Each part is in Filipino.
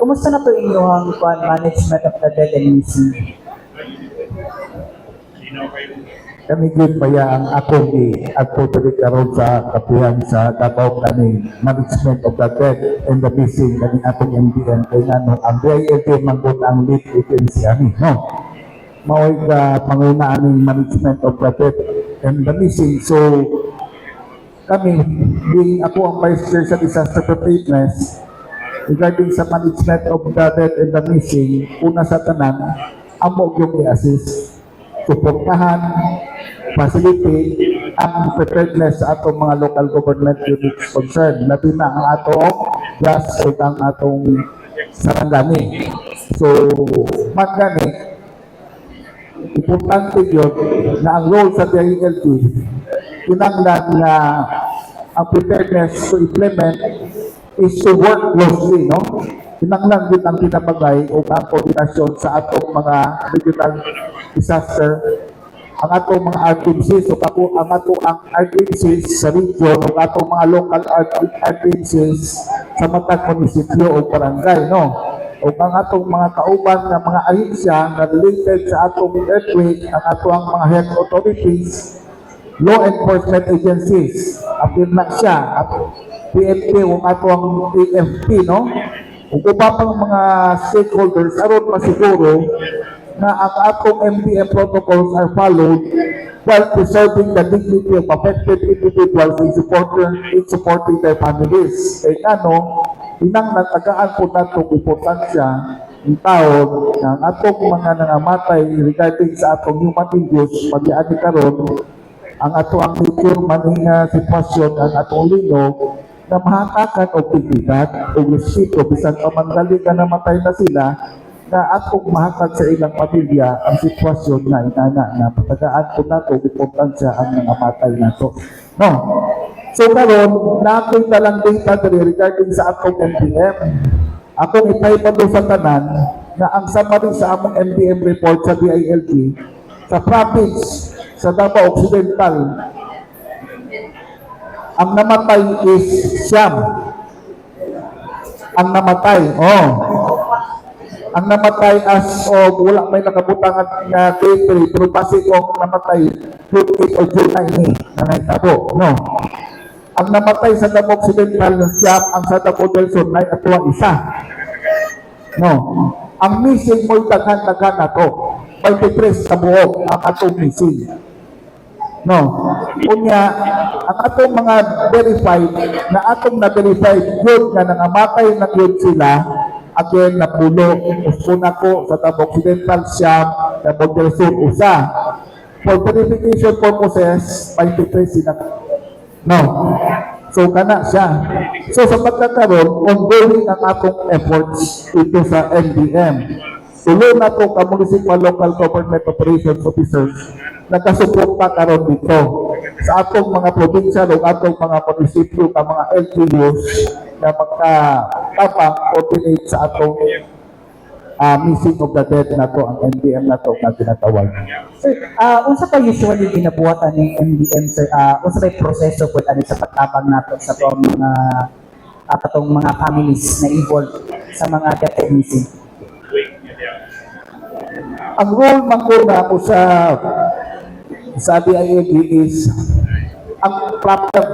Kumusta na to inyong management of the dead and missing? Kami gid maya ang ako diri karon sa kapihan sa Davao Planning Management of the Dead and the Missing kani atong MDN kay ngano ang DILG manggod ang lead agency ani no mao ga panguna aning Management of the Dead and the Missing. So kami being ako ang Vice Chair sa Disaster Preparedness regarding sa Management of the Dead and the Missing, una sa tanan amo yung i-assist suportahan, facilitate ang preparedness sa atong mga local government units concerned. Labi na ang atong gas o ang atong sarangani. So, magani, importante yun na ang role sa DILG, kinanglan na ang preparedness to implement is to work closely, no? Kinanglan din ang pinapagay o ang koordinasyon sa atong mga regional disaster, ang atong mga agencies o ang atong agencies sa region o atong mga local agencies sa matag munisipyo o barangay, no? O ang atong mga kauban ng mga ahensya na related sa atong earthquake, ang atong mga health authorities, law enforcement agencies, apil na siya, PNP o atong AFP, no? Ug uba pang mga stakeholders aron masiguro na ang atong MDM protocols are followed while preserving the dignity of affected individuals in supporting their families. Kaya ano, inang natagaan po nato importansya ng taon na ang atong mga nangamatay regarding sa atong human injuries mag-iani karon ang ato ang nature maning sitwasyon ang atong linog na mahatakan o pigilan o respeto bisan pa manggali ka namatay na sila na atong mahatag sa ilang pamilya ang sitwasyon na inana na patagaan po nato importansya ang nangamatay nato. No? So karon nakoy talang data diri regarding sa atong MDM. Akong ipaypado sa tanan na ang summary sa among MDM report sa DILG sa province sa Davao Occidental, ang namatay is siyam. Ang namatay, ang namatay as of wala may nakabutangan na K3 pero base ko namatay June 8 o June 9 na naitabo, no? Ang namatay sa Davao Occidental siyam, ang sa Davao del Sur ay atwa isa, no? Ang missing mo'y daghan-daghan na to, 23 sa buok ang atong missing, no? Unya ang atong mga verified na atong na-verified yun nga nangamatay na yun sila again na pulo usuna ko sa Davao Occidental siyam, Davao del Sur usa. For verification purposes 23 sila, no? So kana siya. So sa pagkakaroon ongoing ang atong efforts ito sa MDM. Tuloy na to ka municipal local government operations officers nagkasuporta karon dito sa atong mga probinsya o atong mga munisipyo ka mga LGUs na magkatapang coordinate sa atong missing of the dead na to ang MDM na to na tinatawag. Sir, unsa pa usually ginabuhatan ng MDM, sir? Unsa pa proseso po ani sa pagtabang nato sa atong mga atong mga families na involved sa mga death and missing? Ang role man ko na ako sa DILG is ang proper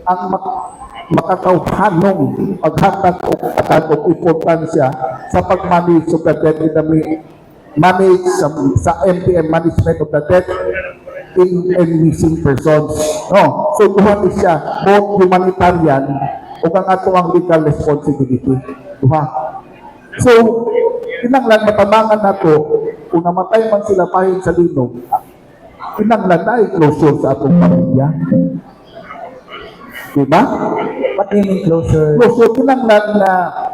ang makakauhanong paghatag o paghatag importansya sa pag-manage of the death in the manage sa MDM management of the death in missing persons. No? So duha siya both humanitarian o ang ato ang legal responsibility. Duha. So kinanglan matabangan nato kung namatay man sila pahin sa linog, kinanglan na i-closure sa atong pamilya. Diba? What do you mean closure? Closure, kinanglan na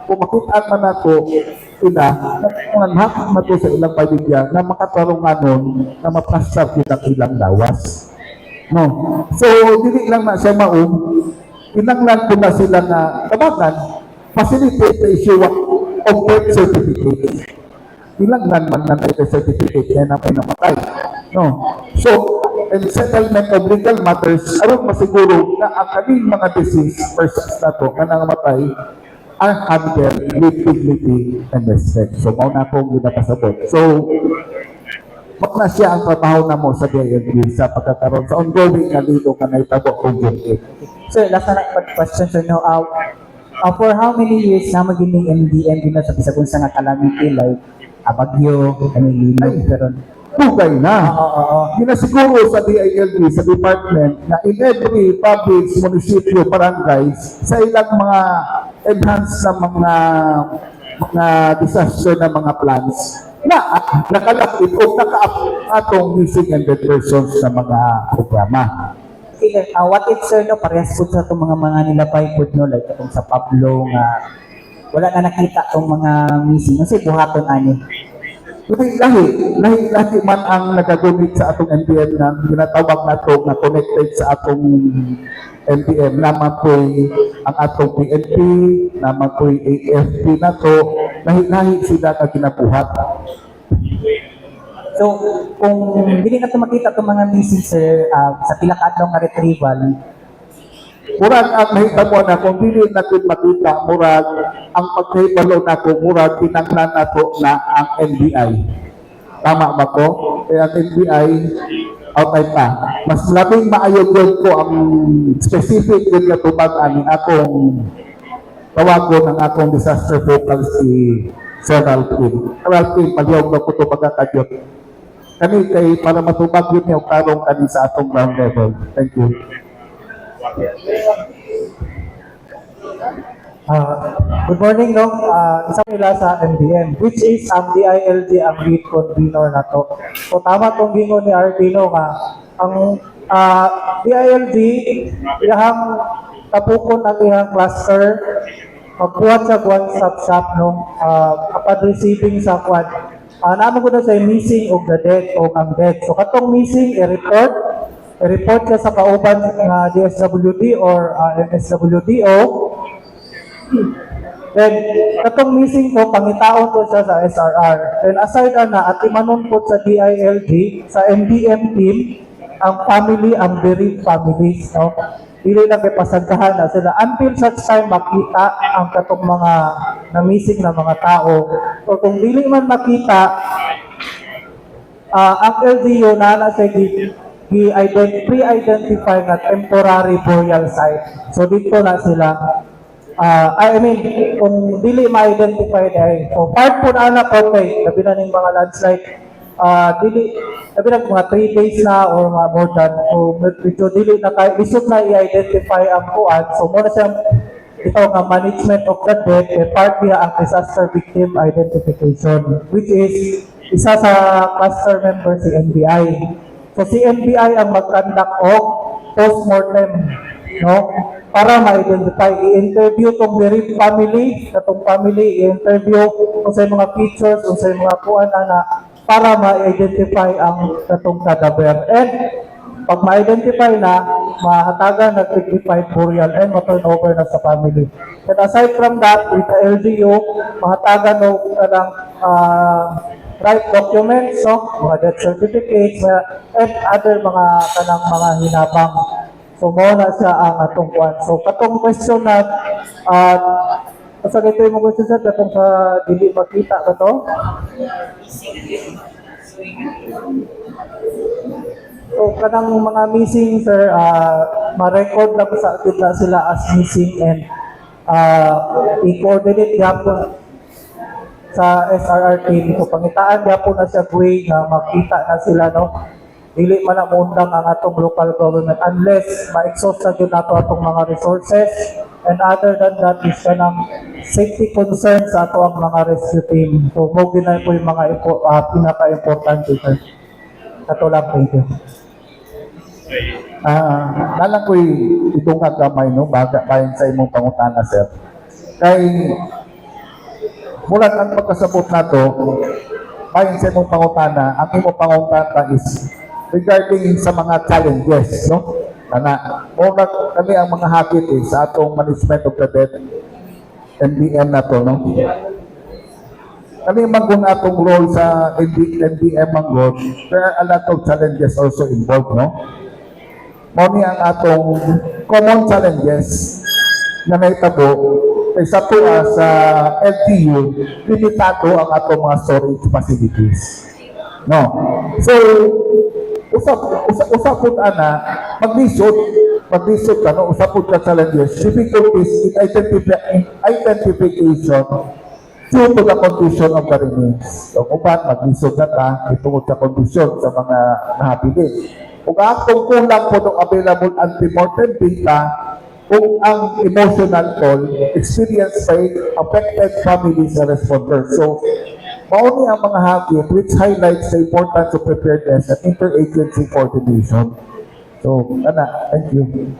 kung makitaan man nato sila, nanghakot na to sa ilang pamilya na makatarunganon na maplastar kitang ilang lawas. No? So, dili lang na siya maong, kinanglan ko na sila na tabagan, facilitate the issue of birth certificate. Kinanglan man na birth certificate na may namatay. No? So, and settlement of legal matters aron masiguro na ang kaning mga deceased persons na to nga nangamatay are handled with dignity and respect. So, mauna pong ginapasabot. So, na siya ang trabaho na mo sa DILG sa pagkakaroon sa ongoing nga dito ka na itabo kung bukit. Sir, last na question, sir, no? For how many years na magining MDM din na sa bisag unsa nga calamity like Bagyo, Linog, pero Tugay na. oo. Ginasiguro sa DILG, sa department, na in every province, munisipyo, barangays, sa ilang mga enhanced na mga disaster na mga plans, na nakalapit o naka-atong missing and dead persons na mga programa. Okay, what if, sir, no, parehas po sa itong mga nilabay po, no, like itong sa Pablo, nga wala na nakita itong mga missing, kasi buhaton ani. Lahi man ang nagagunit sa atong NPM na ginatawag na ito na connected sa atong NPM, naman po'y ang atong PNP, naman po'y AFP na to, lahi sila na ginabuhat. So, kung hindi na ito makita itong mga missing, sir, sa pila ka adlaw nga retrieval, Murag ang mahitabo na kung dili natin makita, murag ang pagkahibalo na kung murag pinanglan na to na ang NBI. Tama ba ko? Kaya ang NBI, outside pa. Mas labing maayog yun ko ang specific yun na tubag ani akong tawagon ng akong disaster focal si Sir Ralphine. Ralphine, palihog na ko ito pagkakadyot. Kani kay para matubag yun yung karong kani sa atong ground level. Thank you. Good morning, no? Isang nila sa MDM, which is ang DILG ang lead convener na to. So tama tong gingon ni Ardino nga ang DILG ihang tapukon ang ihang cluster magbuhat sa one-stop shop, no? Kapag receiving sa kwan. Naman ko na sa missing o the dead o ang dead. So katong missing i-report ka sa kauban ng DSWD or MSWDO. Then, katong missing ko, pangitaon ko siya sa SRR. Then, aside na, at imanon po sa DILG, sa MDM team, ang family, ang bereaved families, no? Dili lang kay pasagkahan na sila until such time makita ang katong mga na-missing na mga tao. So, kung dili man makita, ang LGU na sa pre-identify na temporary burial site. So, dito na sila kung dili ma-identify dahil. So, part po na po kay, labi na ng mga landslide, labi na mga 3 days na or mga more than, so, medyo dili na kayo, isip na i-identify ang kuan. So, muna siyang, ito nga management of the dead, part niya ang disaster victim identification, which is isa sa cluster member si NBI. So, si NBI ang mag-conduct of post-mortem, no? Para ma-identify, i-interview tong bereaved family, katong family, i-interview kung sa mga features, kung sa mga kuan na para ma-identify ang katong cadaver. And pag ma-identify na, mahatagan na dignified burial and ma-turn over na sa family. And aside from that, with the LGU, mahatagan na kanang right documents, so, mga death certificates, and other mga kanang mga hinabang. So, muna siya ang atong kuan. So, katong question na, sa ito yung question sa katong sa dili makita ba to? So, kanang mga missing, sir, ma-record lang sa atin na sila as missing and i-coordinate yapon sa SRR team. So, pangitaan yapon na siya way na makita na sila, no? Dili man na mundang ang atong local government unless ma-exhaust na yun nato atong mga resources, and other than that is kanang safety concerns sa ato ang mga rescue team. So, mo na po yung mga pinaka-importante, sir. Kato lang, thank you. Nalang ko'y itong kagamay, no? Bayan sa imong pangutana, sir. Kay, mulat ang pagkasabot na to, bayan sa imong pangutana, ang imong pangutana is regarding sa mga challenges, no? Muna kami ang mga hakit sa atong management of the dead NBM na to, no? Kami magun atong role sa NBM ang role, there are a lot of challenges also involved, no? Muna ang atong common challenges na may tabo kaysa po sa LTU, limitado ang atong mga storage facilities. No. So, usap po ana, maglisod ka, no? Usap po ka challenges, difficulties in identification due to the condition of the remains. So, kung ba't maglisod na ta, itungod sa condition sa mga nahabilin. Kung atong kulang po ng available antemortem data, kung ang emotional toll experienced by affected families and responders. So, mauni ang mga hagit which highlights the importance of preparedness and interagency coordination. So, thank you.